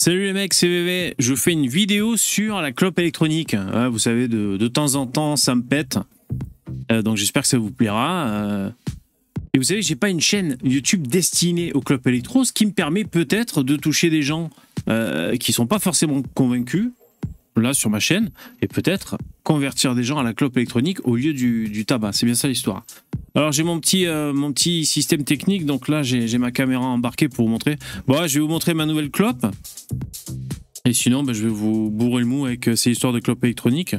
Salut les mecs, c'est VV. Je fais une vidéo sur la clope électronique. Vous savez, de temps en temps, ça me pète. Donc j'espère que ça vous plaira. Et vous savez, j'ai pas une chaîne YouTube destinée aux clopes électro, ce qui me permet peut-être de toucher des gens qui sont pas forcément convaincus, là sur ma chaîne, et peut-être convertir des gens à la clope électronique au lieu du tabac. C'est bien ça l'histoire. Alors j'ai mon petit système technique, donc là j'ai ma caméra embarquée pour vous montrer. Bon, je vais vous montrer ma nouvelle clope. Et sinon, je vais vous bourrer le mou avec ces histoires de clope électronique.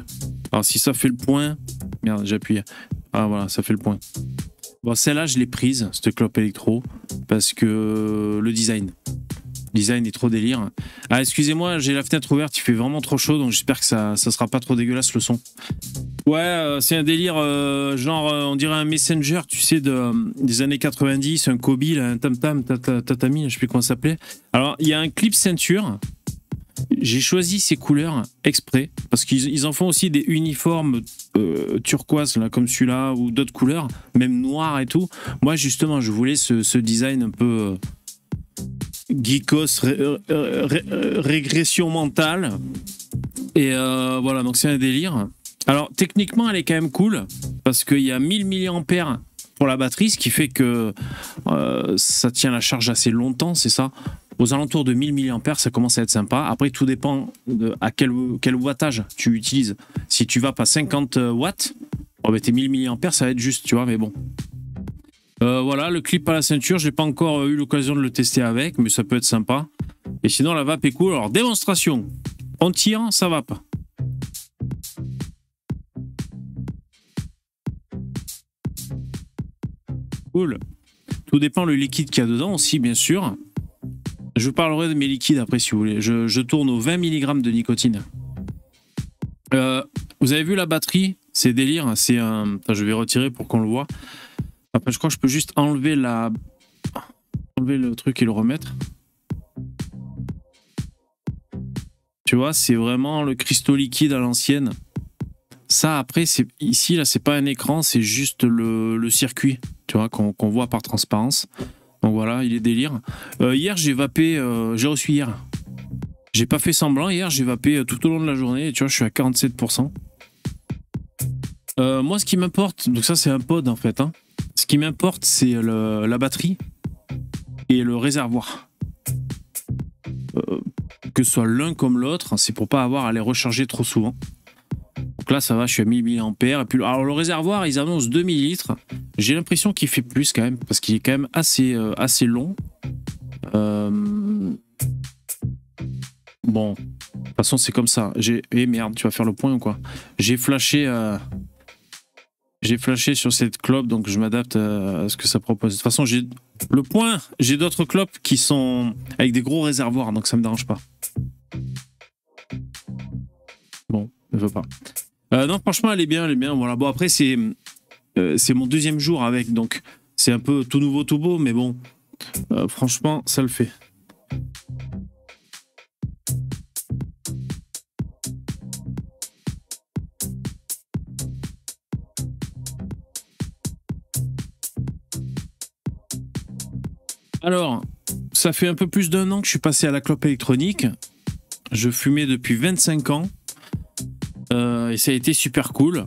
Alors si ça fait le point... Merde, j'appuie. Ah voilà, ça fait le point. Bon, celle-là, je l'ai prise, cette clope électro, parce que le design est trop délire. Ah, excusez-moi, j'ai la fenêtre ouverte, il fait vraiment trop chaud, donc j'espère que ça sera pas trop dégueulasse le son. Ouais, c'est un délire, on dirait un Messenger, tu sais, des années 90, un Kobe, là, un Tam-Tam, Tatami, je sais plus comment ça s'appelait. Alors, il y a un clip ceinture. J'ai choisi ces couleurs exprès, parce qu'ils en font aussi des uniformes turquoise, là, comme celui-là, ou d'autres couleurs, même noir et tout. Moi, justement, je voulais ce design un peu geekos, régression mentale. Et voilà, donc c'est un délire. Alors, techniquement, elle est quand même cool, parce qu'il y a 1000 mAh pour la batterie, ce qui fait que ça tient la charge assez longtemps, c'est ça. Aux alentours de 1000 mAh, ça commence à être sympa. Après, tout dépend à quel wattage tu utilises. Si tu vas pas 50 watts, tes 1000 mAh, ça va être juste, tu vois, mais bon. Voilà, le clip à la ceinture, j'ai pas encore eu l'occasion de le tester avec, mais ça peut être sympa. Et sinon, la vape est cool. Alors, démonstration. On tire, ça vape. Cool. Tout dépend le liquide qu'il y a dedans aussi, bien sûr. Je vous parlerai de mes liquides après si vous voulez. Je tourne aux 20 mg de nicotine. Vous avez vu la batterie? C'est délire. C'est un... Enfin, je vais retirer pour qu'on le voit. Après, je crois que je peux juste enlever le truc et le remettre. Tu vois, c'est vraiment le cristaux liquide à l'ancienne. Ça, après, ici, là, c'est pas un écran, c'est juste le circuit, tu vois, qu'on voit par transparence. Donc voilà, il est délire. Hier, j'ai vapé, j'ai reçu hier. J'ai pas fait semblant, hier, j'ai vapé tout au long de la journée, et tu vois, je suis à 47%. Moi, ce qui m'importe, donc ça, c'est un pod en fait, hein. Ce qui m'importe, c'est la batterie et le réservoir. Que ce soit l'un comme l'autre, c'est pour pas avoir à les recharger trop souvent. Donc là, ça va, je suis à 1000 mAh. Et puis, alors, le réservoir, ils annoncent 2 millilitres. J'ai l'impression qu'il fait plus quand même, parce qu'il est quand même assez long. Bon, de toute façon, c'est comme ça. Eh merde, tu vas faire le point ou quoi? J'ai flashé sur cette clope, donc je m'adapte à ce que ça propose. De toute façon, j'ai d'autres clopes qui sont avec des gros réservoirs, donc ça me dérange pas. Bon, ne veut pas. Non, franchement, elle est bien. Voilà. Bon, après, c'est mon deuxième jour avec, donc c'est un peu tout nouveau, tout beau, mais bon, franchement, ça le fait. Alors, ça fait un peu plus d'1 an que je suis passé à la clope électronique. Je fumais depuis 25 ans. Et ça a été super cool.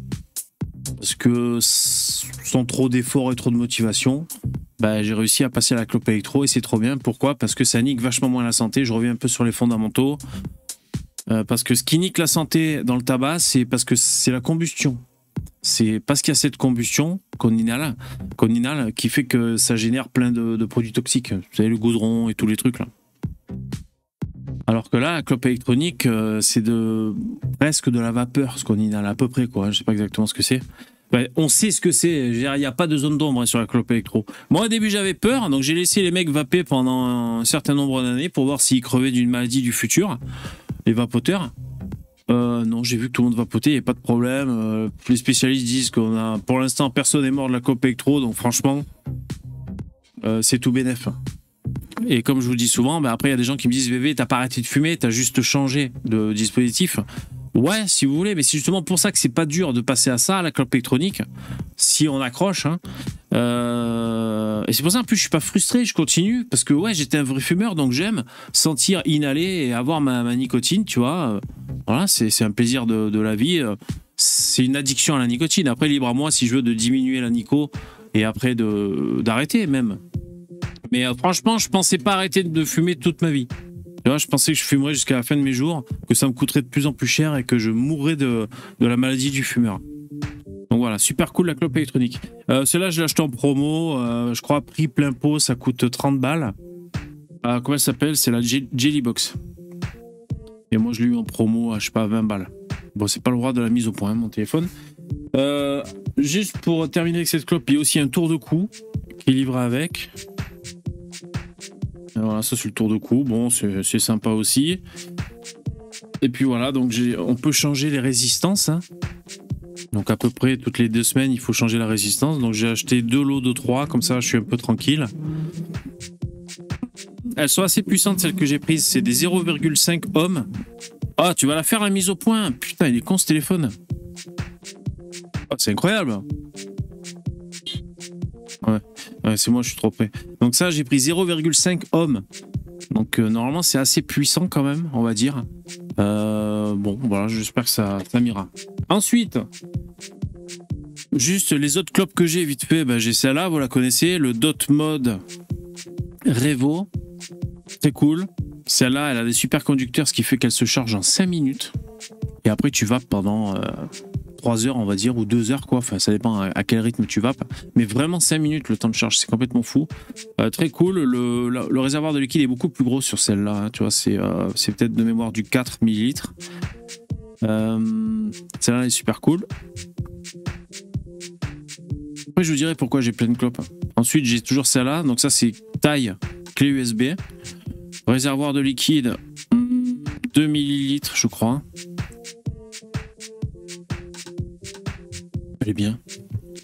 Parce que sans trop d'efforts et trop de motivation, j'ai réussi à passer à la clope électro et c'est trop bien. Pourquoi? Parce que ça nique vachement moins la santé. Je reviens un peu sur les fondamentaux. Parce que ce qui nique la santé dans le tabac, c'est parce que c'est la combustion. C'est parce qu'il y a cette combustion qu'on inhale qui fait que ça génère plein de produits toxiques. Vous savez, le goudron et tous les trucs là. Alors que là, la clope électronique, c'est presque de la vapeur, ce qu'on inhale à peu près, quoi. Je sais pas exactement ce que c'est. On sait ce que c'est. Il n'y a pas de zone d'ombre sur la clope électro. Moi, au début, j'avais peur, donc j'ai laissé les mecs vaper pendant un certain nombre d'années pour voir s'ils crevaient d'une maladie du futur, les vapoteurs. Non, j'ai vu que tout le monde vapotait, il n'y a pas de problème. Les spécialistes disent pour l'instant, personne n'est mort de la clope électro, donc franchement, c'est tout bénef. Et comme je vous dis souvent, après il y a des gens qui me disent VV, t'as pas arrêté de fumer, t'as juste changé de dispositif. Ouais, si vous voulez, mais c'est justement pour ça que c'est pas dur de passer à ça, à la clope électronique, si on accroche. Hein. Et c'est pour ça, en plus, je suis pas frustré, je continue, parce que ouais, j'étais un vrai fumeur, donc j'aime sentir, inhaler et avoir ma nicotine, tu vois. Voilà, c'est un plaisir de la vie. C'est une addiction à la nicotine. Après, libre à moi si je veux de diminuer la nico et après d'arrêter même. Mais franchement, je pensais pas arrêter de fumer toute ma vie. Tu vois, je pensais que je fumerais jusqu'à la fin de mes jours, que ça me coûterait de plus en plus cher et que je mourrais de la maladie du fumeur. Donc voilà, super cool la clope électronique. Celle-là, je l'ai acheté en promo. Je crois prix plein pot, ça coûte 30 balles. Comment elle s'appelle? C'est la Jelly Box. Et moi, je l'ai eu en promo à, je sais pas, 20 balles. Bon, c'est pas le droit de la mise au point, mon téléphone. Juste pour terminer avec cette clope, il y a aussi un tour de cou qui est livré avec. Voilà, ça c'est le tour de cou. Bon, c'est sympa aussi. Et puis voilà, donc on peut changer les résistances. Hein. Donc à peu près toutes les 2 semaines, il faut changer la résistance. Donc j'ai acheté 2 lots de 3, comme ça je suis un peu tranquille. Elles sont assez puissantes, celles que j'ai prises. C'est des 0,5 ohms. Ah, tu vas la faire la mise au point. Putain, il est con ce téléphone. Oh, c'est incroyable. Ouais, c'est moi, je suis trop près. Donc ça, j'ai pris 0,5 ohms. Donc normalement, c'est assez puissant quand même, on va dire. Bon, voilà, j'espère que ça m'ira. Ensuite, juste les autres clopes que j'ai vite fait, j'ai celle-là, vous la connaissez, le Dot Mode Revo. C'est cool. Celle-là, elle a des super conducteurs, ce qui fait qu'elle se charge en 5 minutes. Et après, tu vapes pendant 3 heures, on va dire, ou 2 heures, quoi. Enfin, ça dépend à quel rythme tu vapes. Mais vraiment, 5 minutes, le temps de charge, c'est complètement fou. Très cool. Le réservoir de liquide est beaucoup plus gros sur celle-là. Hein, tu vois, c'est peut-être de mémoire du 4 ml. Celle-là est super cool. Après, je vous dirai pourquoi j'ai plein de clopes. Ensuite, j'ai toujours celle-là. Donc ça, c'est taille clé USB. Réservoir de liquide, 2 ml, je crois. Elle est bien.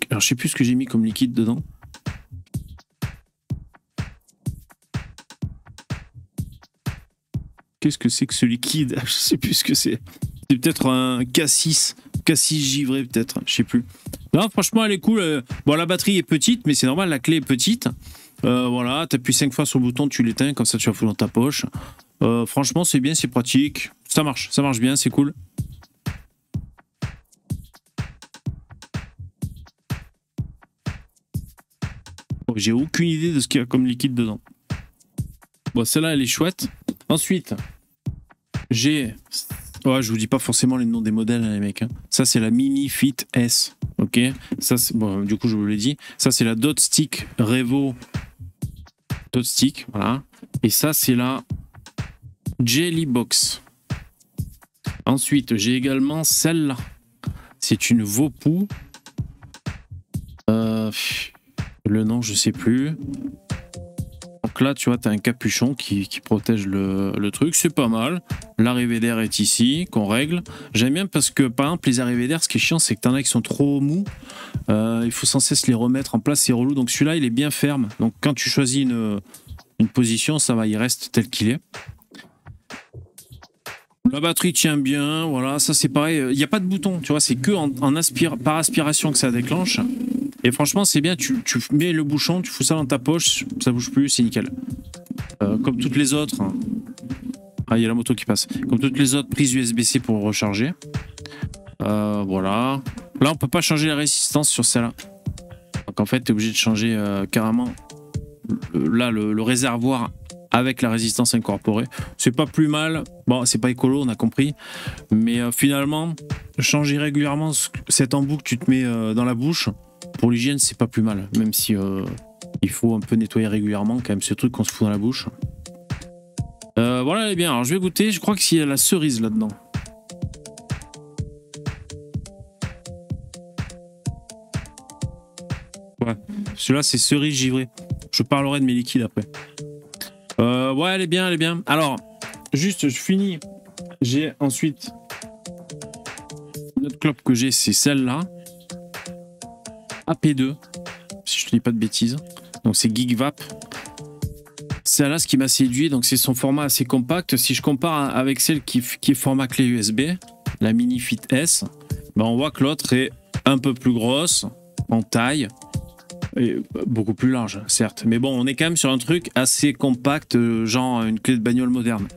Alors, je sais plus ce que j'ai mis comme liquide dedans. Qu'est-ce que c'est que ce liquide? Je sais plus ce que c'est. C'est peut-être un K6 givré, peut-être. Je sais plus. Non, franchement, elle est cool. Bon, la batterie est petite, mais c'est normal, la clé est petite. Voilà, t'appuies 5 fois sur le bouton, tu l'éteins, comme ça tu vas foutre dans ta poche. Franchement, c'est bien, c'est pratique. Ça marche bien, c'est cool. Bon, j'ai aucune idée de ce qu'il y a comme liquide dedans. Bon, celle-là, elle est chouette. Ensuite, j'ai... Ouais, je vous dis pas forcément les noms des modèles, hein, les mecs. Hein. Ça, c'est la Mini Fit S. Ok. Ça, bon, du coup, je vous l'ai dit. Ça, c'est la Dot Stick Revo. Dot Stick, voilà. Et ça, c'est la Jelly Box. Ensuite, j'ai également celle-là. C'est une Vopu. Le nom, je sais plus. Donc là, tu vois, tu as un capuchon qui protège le truc. C'est pas mal. L'arrivée d'air est ici, qu'on règle. J'aime bien parce que, par exemple, les arrivées d'air, ce qui est chiant, c'est que t'en as qui sont trop mous. Il faut sans cesse les remettre en place, c'est relou. Donc celui-là, il est bien ferme. Donc quand tu choisis une position, ça va, il reste tel qu'il est. La batterie tient bien, voilà, ça c'est pareil. Il n'y a pas de bouton, tu vois, c'est que par aspiration que ça déclenche. Et franchement, c'est bien, tu mets le bouchon, tu fous ça dans ta poche, ça bouge plus, c'est nickel. Comme toutes les autres. Hein. Ah, il y a la moto qui passe. Comme toutes les autres prises USB-C pour recharger. Voilà. Là, on peut pas changer la résistance sur celle-là. Donc en fait, tu es obligé de changer carrément là le réservoir avec la résistance incorporée. C'est pas plus mal. Bon, c'est pas écolo, on a compris. Mais finalement, changer régulièrement cet embout que tu te mets dans la bouche, pour l'hygiène, c'est pas plus mal. Même si il faut un peu nettoyer régulièrement, quand même, ce truc qu'on se fout dans la bouche. Voilà, elle est bien. Alors, je vais goûter. Je crois qu'il y a la cerise là-dedans. Ouais. Celui-là, c'est cerise givrée. Je parlerai de mes liquides après. Ouais, elle est bien, elle est bien. Alors, juste, je finis. J'ai ensuite... L'autre clope que j'ai, c'est celle-là. AP2, si je ne dis pas de bêtises. Donc, c'est GeekVap. Celle-là, ce qui m'a séduit, donc c'est son format assez compact. Si je compare avec celle qui est format clé USB, la Mini Fit S, ben on voit que l'autre est un peu plus grosse en taille et beaucoup plus large, certes. Mais bon, on est quand même sur un truc assez compact, genre une clé de bagnole moderne.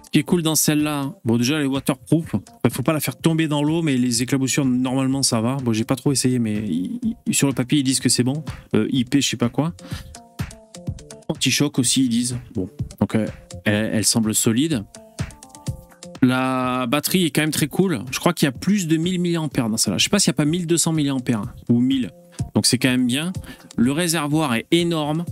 Ce qui est cool dans celle-là, bon déjà elle est waterproof, faut pas la faire tomber dans l'eau, mais les éclaboussures normalement ça va. Bon, j'ai pas trop essayé, mais sur le papier ils disent que c'est bon. IP je sais pas quoi. Anti-choc aussi ils disent. Bon, donc elle semble solide. La batterie est quand même très cool. Je crois qu'il y a plus de 1000 mAh dans celle-là. Je sais pas s'il n'y a pas 1200 mAh ou 1000. Donc c'est quand même bien. Le réservoir est énorme.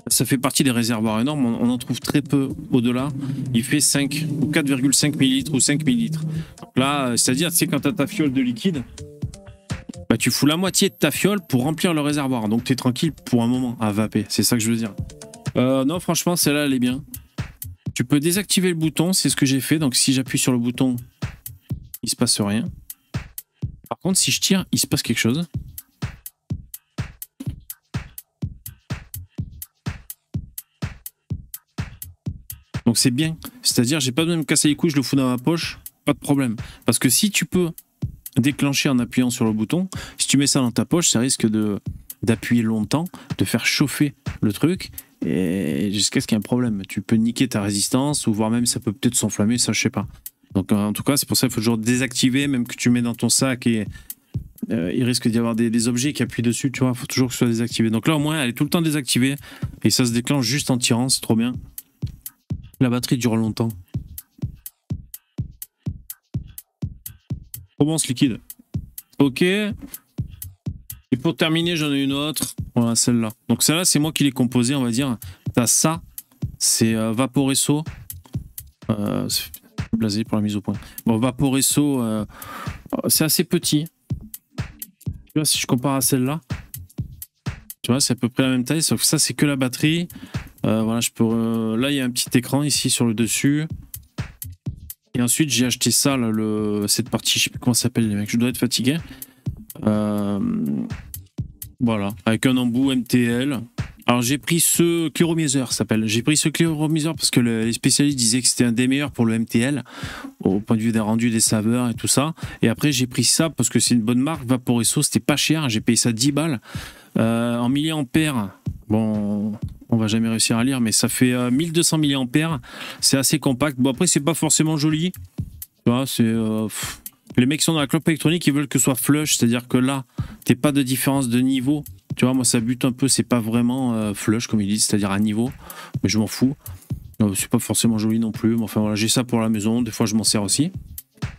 Ça fait partie des réservoirs énormes. On en trouve très peu au-delà. Il fait 5 ou 4,5 ml ou 5 ml. Donc là, c'est-à-dire, tu sais, quand tu as ta fiole de liquide, bah, tu fous la moitié de ta fiole pour remplir le réservoir. Donc tu es tranquille pour un moment à vaper. C'est ça que je veux dire. Non, franchement, celle-là, elle est bien. Tu peux désactiver le bouton, c'est ce que j'ai fait. Donc si j'appuie sur le bouton, il se passe rien. Par contre, si je tire, il se passe quelque chose. Donc c'est bien. C'est-à-dire, j'ai pas besoin de me casser les couilles, je le fous dans ma poche, pas de problème. Parce que si tu peux déclencher en appuyant sur le bouton, si tu mets ça dans ta poche, ça risque d'appuyer longtemps, de faire chauffer le truc, et jusqu'à ce qu'il y ait un problème. Tu peux niquer ta résistance, ou voire même ça peut peut-être s'enflammer, ça je sais pas. Donc en tout cas, c'est pour ça qu'il faut toujours désactiver, même que tu mets dans ton sac, et il risque d'y avoir des objets qui appuient dessus, tu vois, il faut toujours que ce soit désactivé. Donc là au moins, elle est tout le temps désactivée, et ça se déclenche juste en tirant, c'est trop bien. La batterie dure longtemps. Trop bon ce liquide. Ok. Et pour terminer, j'en ai une autre. Voilà, celle-là. Donc celle-là, c'est moi qui l'ai composée, on va dire. T'as ça. C'est Vaporesso. C'est blasé pour la mise au point. Bon, Vaporesso, c'est assez petit. Tu vois, si je compare à celle-là, tu vois, c'est à peu près la même taille, sauf que ça, c'est que la batterie. Voilà, je peux. Là, il y a un petit écran ici sur le dessus. Et ensuite, j'ai acheté ça, là, cette partie, je sais plus comment ça s'appelle, les mecs. Je dois être fatigué. Voilà, avec un embout MTL. Alors, j'ai pris ce Clearomizer, ça s'appelle. J'ai pris ce Clearomizer parce que les spécialistes disaient que c'était un des meilleurs pour le MTL, au point de vue des rendus, des saveurs et tout ça. Et après, j'ai pris ça parce que c'est une bonne marque. Vaporesso, c'était pas cher. J'ai payé ça 10 balles. En milliampères, bon, on va jamais réussir à lire, mais ça fait 1200 milliampères. C'est assez compact. Bon, après, c'est pas forcément joli. Tu vois, c'est. Les mecs qui sont dans la clope électronique, ils veulent que ce soit flush, c'est-à-dire que là, t'es pas de différence de niveau. Tu vois, moi, ça bute un peu, c'est pas vraiment flush, comme ils disent, c'est-à-dire à niveau, mais je m'en fous. C'est pas forcément joli non plus, mais enfin voilà, j'ai ça pour la maison, des fois je m'en sers aussi.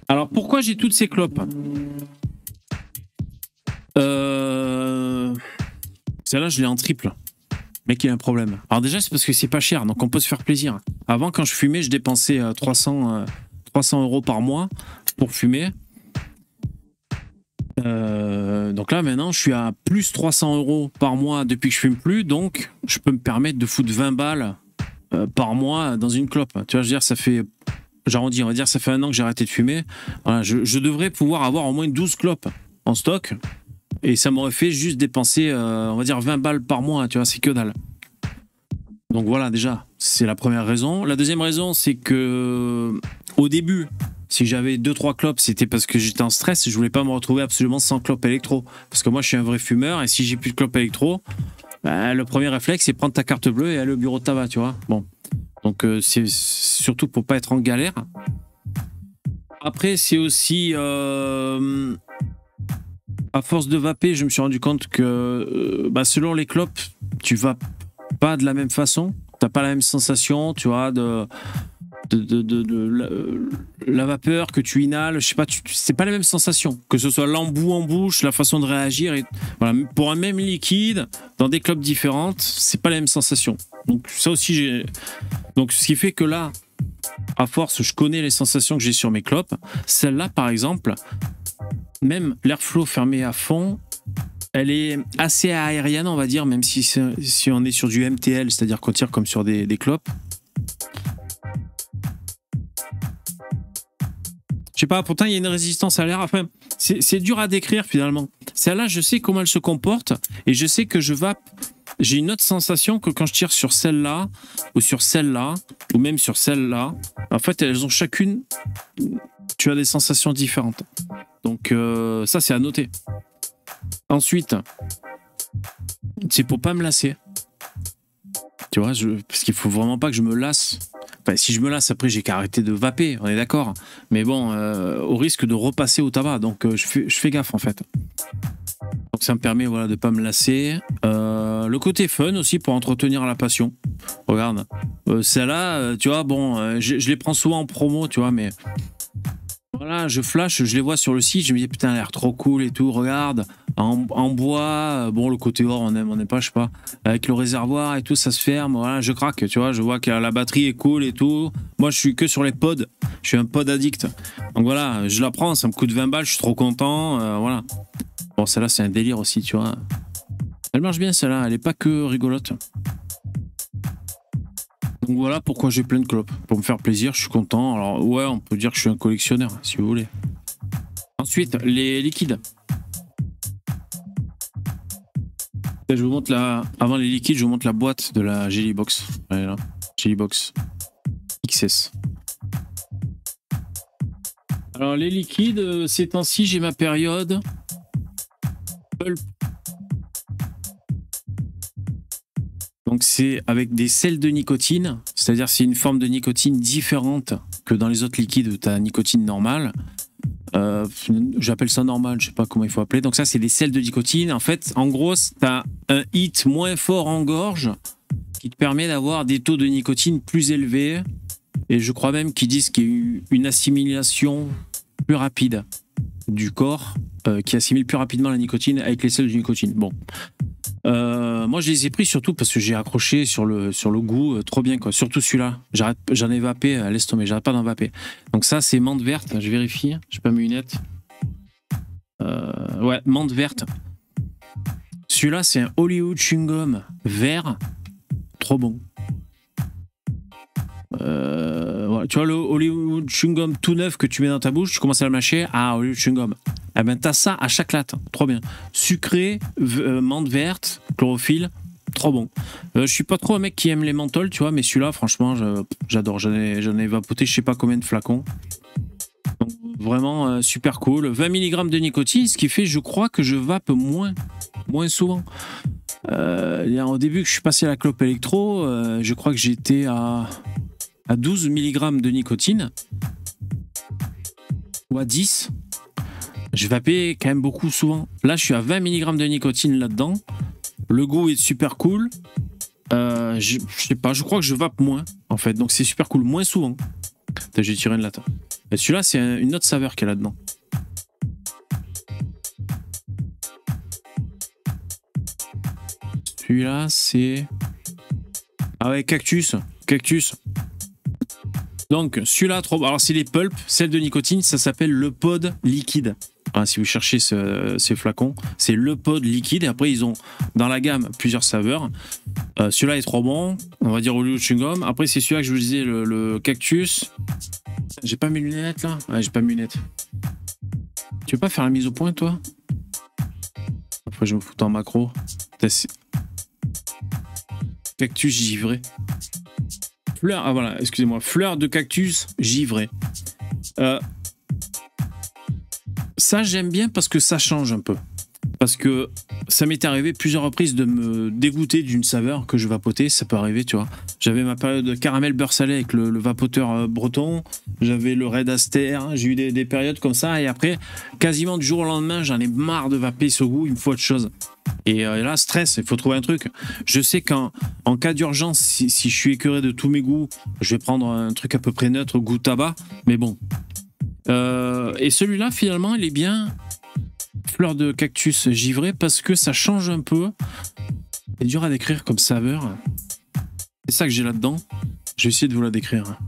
Alors, pourquoi j'ai toutes ces clopes? Celle-là, je l'ai en triple. Mec, il y a un problème. Alors déjà, c'est parce que c'est pas cher, donc on peut se faire plaisir. Avant, quand je fumais, je dépensais 300 € par mois pour fumer. Donc là maintenant je suis à plus 300 € par mois depuis que je fume plus, donc je peux me permettre de foutre 20 balles par mois dans une clope. Tu vois, je veux dire, ça fait, j'arrondis, on va dire, ça fait 1 an que j'ai arrêté de fumer. Voilà, je devrais pouvoir avoir au moins 12 clopes en stock, et ça m'aurait fait juste dépenser, on va dire, 20 balles par mois, tu vois, c'est que dalle. Donc voilà, déjà, c'est la première raison. La deuxième raison, c'est que au début, si j'avais 2-3 clopes, c'était parce que j'étais en stress et je voulais pas me retrouver absolument sans clopes électro. Parce que moi, je suis un vrai fumeur, et si j'ai plus de clopes électro, bah, le premier réflexe, c'est prendre ta carte bleue et aller au bureau de tabac, tu vois. Bon. Donc, c'est surtout pour pas être en galère. Après, c'est aussi... à force de vaper, je me suis rendu compte que selon les clopes, tu vapes pas de la même façon. T'as pas la même sensation, tu vois, de la vapeur que tu inhales, je sais pas, c'est pas la même sensation, que ce soit l'embout en bouche, la façon de réagir, et voilà, pour un même liquide dans des clopes différentes, c'est pas la même sensation. Donc ça aussi, donc ce qui fait que là, à force, je connais les sensations que j'ai sur mes clopes. Celle-là, par exemple, même l'airflow fermé à fond, elle est assez aérienne, on va dire, même si on est sur du MTL, c'est-à-dire qu'on tire comme sur des clopes. Je sais pas, pourtant il y a une résistance à l'air. Enfin, c'est dur à décrire finalement. Celle-là, je sais comment elle se comporte, et je sais que je vape. J'ai une autre sensation que quand je tire sur celle-là, ou sur celle-là, ou même sur celle-là. En fait, elles ont chacune tu as des sensations différentes. Donc ça, c'est à noter. Ensuite, c'est pour pas me lasser. Tu vois, parce qu'il faut vraiment pas que je me lasse. Enfin, si je me lasse, après, j'ai qu'à arrêter de vaper, on est d'accord. Mais bon, au risque de repasser au tabac. Donc, je fais gaffe, en fait. Donc, ça me permet voilà, de pas me lasser. Le côté fun aussi pour entretenir la passion. Regarde, celle-là, tu vois, bon, je les prends souvent en promo, tu vois, mais... Voilà, je flash, je les vois sur le site, je me dis putain, elle a l'air trop cool et tout, regarde, en bois, bon, le côté or, on n'aime pas, je sais pas, avec le réservoir et tout, ça se ferme, voilà, je craque, tu vois, je vois que la batterie est cool et tout. Moi, je suis que sur les pods, je suis un pod addict. Donc voilà, je la prends, ça me coûte 20 balles, je suis trop content, voilà. Bon, celle-là, c'est un délire aussi, tu vois. Elle marche bien, celle-là, elle est pas que rigolote. Donc voilà pourquoi j'ai plein de clopes. Pour me faire plaisir, je suis content. Alors ouais, on peut dire que je suis un collectionneur, si vous voulez. Ensuite, les liquides. Je vous montre avant les liquides, je vous montre la boîte de la Jelly Box. Voilà, Jelly Box XS. Alors les liquides, ces temps-ci, j'ai ma période pulp. Donc c'est avec des sels de nicotine, c'est-à-dire c'est une forme de nicotine différente que dans les autres liquides où tu as nicotine normale. J'appelle ça normal, je sais pas comment il faut appeler. Donc ça c'est des sels de nicotine. En fait, en gros, tu as un hit moins fort en gorge qui te permet d'avoir des taux de nicotine plus élevés. Et je crois même qu'ils disent qu'il y a eu une assimilation plus rapide du corps qui assimile plus rapidement la nicotine avec les sels de nicotine. Bon. Moi je les ai pris surtout parce que j'ai accroché sur le goût, trop bien quoi. Surtout celui-là, j'en ai vapé à l'estomac, j'arrête pas d'en vaper. Donc ça c'est menthe verte, je vérifie, j'ai pas mes lunettes. Ouais, menthe verte. Celui-là c'est un Hollywood chewing gum vert, trop bon. Ouais, tu vois le Hollywood chewing gum tout neuf que tu mets dans ta bouche, tu commences à le mâcher, ah Hollywood chewing gum. Eh ben t'as ça à chaque latte, trop bien. Sucré, menthe verte, chlorophylle, trop bon. Je suis pas trop un mec qui aime les menthols, tu vois, mais celui-là, franchement, j'adore. J'en ai vapoté je sais pas combien de flacons. Donc, vraiment super cool. 20 mg de nicotine, ce qui fait, je crois que je vape moins souvent. Au début que je suis passé à la clope électro, je crois que j'étais à 12 mg de nicotine. Ou à 10. Je vapais quand même beaucoup souvent. Là, je suis à 20 mg de nicotine là-dedans. Le goût est super cool. Je sais pas, je crois que je vape moins, en fait. Donc, c'est super cool, moins souvent. J'ai tiré une latte. Et celui-là, c'est une autre saveur qu'il y a là-dedans. Celui-là, c'est... Ah ouais, cactus. Cactus. Donc, celui-là, trop... Alors, c'est les pulps, celle de nicotine, ça s'appelle le pod liquide. Enfin, si vous cherchez ces flacons, c'est le pod liquide. Et après, ils ont dans la gamme plusieurs saveurs. Celui-là est trop bon. On va dire Hollywood chewing gum. Après, c'est celui-là que je vous disais, le cactus. J'ai pas mes lunettes là. Ouais, j'ai pas mes lunettes. Tu veux pas faire la mise au point, toi? Après, je me fous en macro. Cactus givré. Fleur, ah voilà, excusez-moi. Fleur de cactus givré. Ça, j'aime bien parce que ça change un peu. Parce que ça m'est arrivé plusieurs reprises de me dégoûter d'une saveur que je vapotais. Ça peut arriver, tu vois. J'avais ma période de caramel beurre salé avec le vapoteur breton. J'avais le Red Aster. J'ai eu des périodes comme ça. Et après, quasiment du jour au lendemain, j'en ai marre de vaper ce goût. Il me faut autre chose. Et là, stress, il faut trouver un truc. Je sais qu'en cas d'urgence, si je suis écœuré de tous mes goûts, je vais prendre un truc à peu près neutre, goût tabac. Mais bon. Et celui-là, finalement, il est bien fleur de cactus givré parce que ça change un peu. C'est dur à décrire comme saveur. C'est ça que j'ai là-dedans. Je vais essayer de vous la décrire.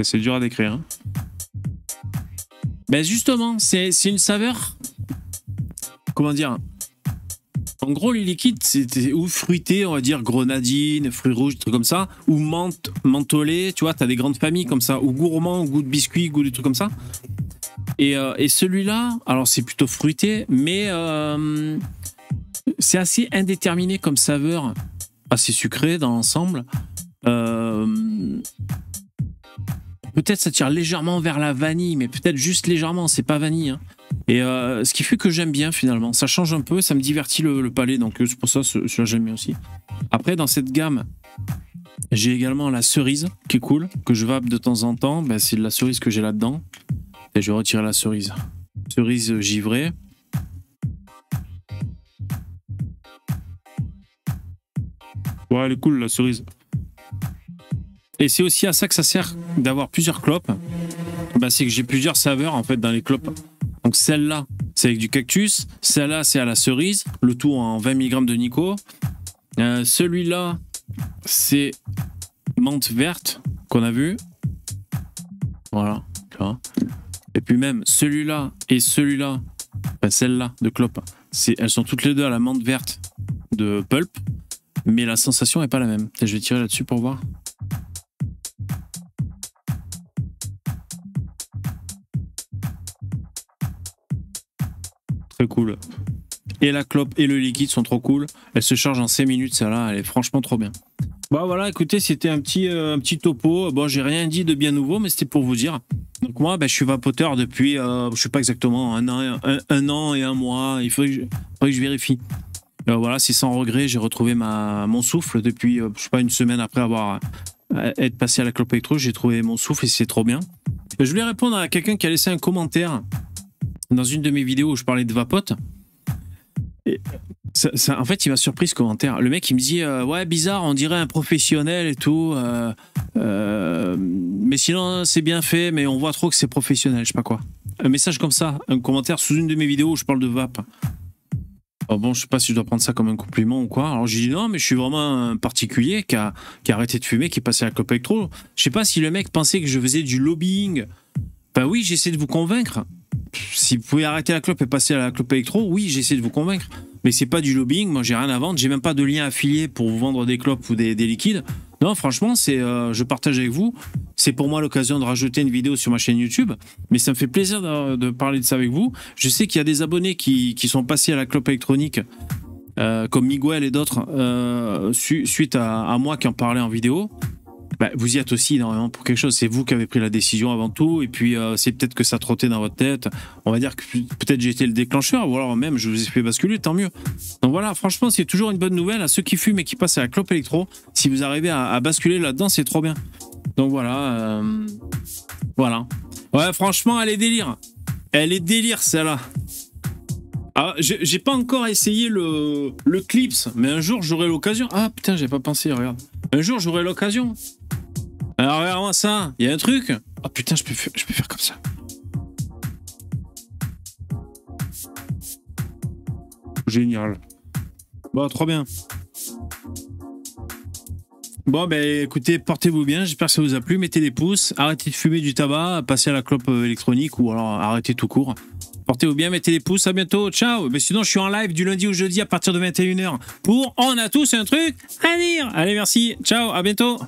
C'est dur à décrire. Ben justement, c'est une saveur. Comment dire? En gros, les liquides, c'était ou fruité, on va dire grenadine, fruits rouges, des trucs comme ça, ou mentholé, tu vois, t'as des grandes familles comme ça, ou gourmand, goût de biscuit, goût des trucs comme ça. Et celui-là, alors c'est plutôt fruité, mais c'est assez indéterminé comme saveur, assez sucré dans l'ensemble. Peut-être ça tire légèrement vers la vanille, mais peut-être juste légèrement, c'est pas vanille. Hein. Et ce qui fait que j'aime bien finalement. Ça change un peu, ça me divertit le palais, donc c'est pour ça que j'aime bien aussi. Après, dans cette gamme, j'ai également la cerise qui est cool, que je vape de temps en temps. Ben, c'est de la cerise que j'ai là-dedans. Et je vais retirer la cerise. Cerise givrée. Ouais, elle est cool la cerise. Et c'est aussi à ça que ça sert d'avoir plusieurs clopes. Ben, c'est que j'ai plusieurs saveurs en fait dans les clopes. Donc celle-là, c'est avec du cactus. Celle-là, c'est à la cerise. Le tout en 20 mg de Nico. Celui-là, c'est menthe verte qu'on a vu. Voilà. Et puis même celui-là et celui-là, enfin celle-là de clope, elles sont toutes les deux à la menthe verte de pulp. Mais la sensation n'est pas la même. Je vais tirer là-dessus pour voir. Très cool. Et la clope et le liquide sont trop cool. Elle se charge en 5 minutes, celle-là, elle est franchement trop bien. Bah voilà, écoutez, c'était un petit topo. Bon, j'ai rien dit de bien nouveau, mais c'était pour vous dire. Donc moi, je suis vapoteur depuis, je sais pas exactement, un an et un mois. Il faudrait que je vérifie. Voilà, c'est sans regret. J'ai retrouvé mon souffle depuis, je sais pas, une semaine après avoir être passé à la clope électro. J'ai trouvé mon souffle et c'est trop bien. Je voulais répondre à quelqu'un qui a laissé un commentaire dans une de mes vidéos où je parlais de vapote. Et en fait, il m'a surpris ce commentaire. Le mec, il me dit ouais, bizarre, on dirait un professionnel et tout. Mais sinon, c'est bien fait, mais on voit trop que c'est professionnel, je sais pas quoi. Un message comme ça, un commentaire sous une de mes vidéos où je parle de vape. Alors bon, je sais pas si je dois prendre ça comme un compliment ou quoi. Alors j'ai dit non, mais je suis vraiment un particulier qui a arrêté de fumer, qui est passé à la clope électro. Je sais pas si le mec pensait que je faisais du lobbying. Ben oui, j'essaie de vous convaincre. Si vous pouvez arrêter la clope et passer à la clope électro, oui, j'essaie de vous convaincre. Mais c'est pas du lobbying, moi j'ai rien à vendre, j'ai même pas de lien affilié pour vous vendre des clopes ou des liquides. Non, franchement, je partage avec vous. C'est pour moi l'occasion de rajouter une vidéo sur ma chaîne YouTube. Mais ça me fait plaisir de parler de ça avec vous. Je sais qu'il y a des abonnés qui sont passés à la clope électronique, comme Miguel et d'autres, suite à moi qui en parlais en vidéo. Vous y êtes aussi énormément pour quelque chose. C'est vous qui avez pris la décision avant tout. Et puis, c'est peut-être que ça trottait dans votre tête. On va dire que peut-être j'ai été le déclencheur. Ou alors même, je vous ai fait basculer, tant mieux. Donc voilà, franchement, c'est toujours une bonne nouvelle à ceux qui fument et qui passent à la clope électro. Si vous arrivez à basculer là-dedans, c'est trop bien. Donc voilà. Voilà. Ouais, franchement, elle est délire. Elle est délire, celle-là. Ah, j'ai pas encore essayé le Clips, mais un jour, j'aurai l'occasion. Ah, putain, j'ai pas pensé, regarde. Un jour, j'aurai l'occasion. Alors, regarde-moi ça. Il y a un truc. Ah, putain, je peux faire comme ça. Génial. Bon, trop bien. Bon, écoutez, portez-vous bien. J'espère que ça vous a plu. Mettez des pouces. Arrêtez de fumer du tabac. Passez à la clope électronique ou alors arrêtez tout court. Portez-vous bien, mettez des pouces, à bientôt, ciao. Mais sinon, je suis en live du lundi au jeudi à partir de 21 h pour On a tous un truc à dire. Allez, merci, ciao, à bientôt.